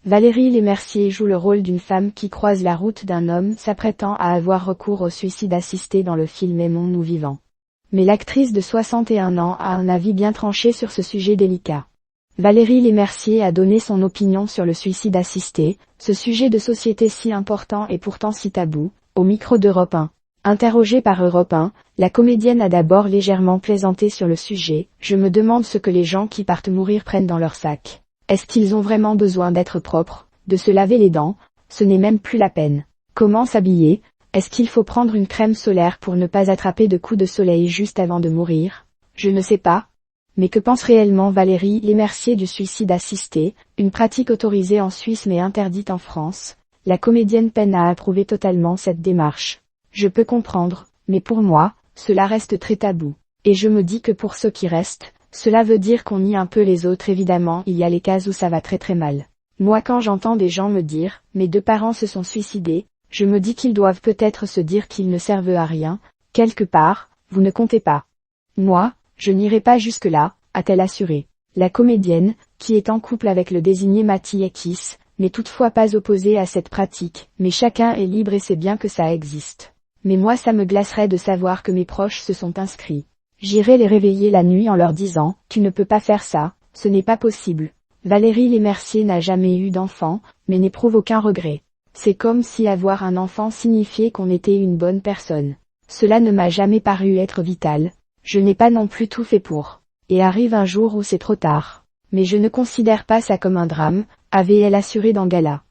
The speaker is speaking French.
Valérie Lemercier joue le rôle d'une femme qui croise la route d'un homme s'apprêtant à avoir recours au suicide assisté dans le film Aimons-nous vivants. Mais l'actrice de 61 ans a un avis bien tranché sur ce sujet délicat. Valérie Lemercier a donné son opinion sur le suicide assisté, ce sujet de société si important et pourtant si tabou, au micro d'Europe 1. Interrogée par Europe 1, la comédienne a d'abord légèrement plaisanté sur le sujet. « Je me demande ce que les gens qui partent mourir prennent dans leur sac. Est-ce qu'ils ont vraiment besoin d'être propres, de se laver les dents? Ce n'est même plus la peine. Comment s'habiller? Est-ce qu'il faut prendre une crème solaire pour ne pas attraper de coups de soleil juste avant de mourir? Je ne sais pas. » Mais que pense réellement Valérie Lemercier du suicide assisté, une pratique autorisée en Suisse mais interdite en France? La comédienne peine à approuver totalement cette démarche. « Je peux comprendre, mais pour moi, cela reste très tabou. Et je me dis que pour ceux qui restent, cela veut dire qu'on nie un peu les autres. Évidemment, il y a les cas où ça va très très mal. Moi quand j'entends des gens me dire « mes 2 parents se sont suicidés », je me dis qu'ils doivent peut-être se dire qu'ils ne servent à rien, quelque part, vous ne comptez pas. Moi, je n'irai pas jusque-là, a-t-elle assuré. La comédienne, qui est en couple avec le désigné Matti Ekis, n'est toutefois pas opposée à cette pratique, mais chacun est libre et sait bien que ça existe. Mais moi ça me glacerait de savoir que mes proches se sont inscrits. J'irai les réveiller la nuit en leur disant « Tu ne peux pas faire ça, ce n'est pas possible ». Valérie Lemercier n'a jamais eu d'enfant, mais n'éprouve aucun regret. C'est comme si avoir un enfant signifiait qu'on était une bonne personne. Cela ne m'a jamais paru être vital. Je n'ai pas non plus tout fait pour. Et arrive un jour où c'est trop tard. Mais je ne considère pas ça comme un drame, avait-elle assuré dans Gala.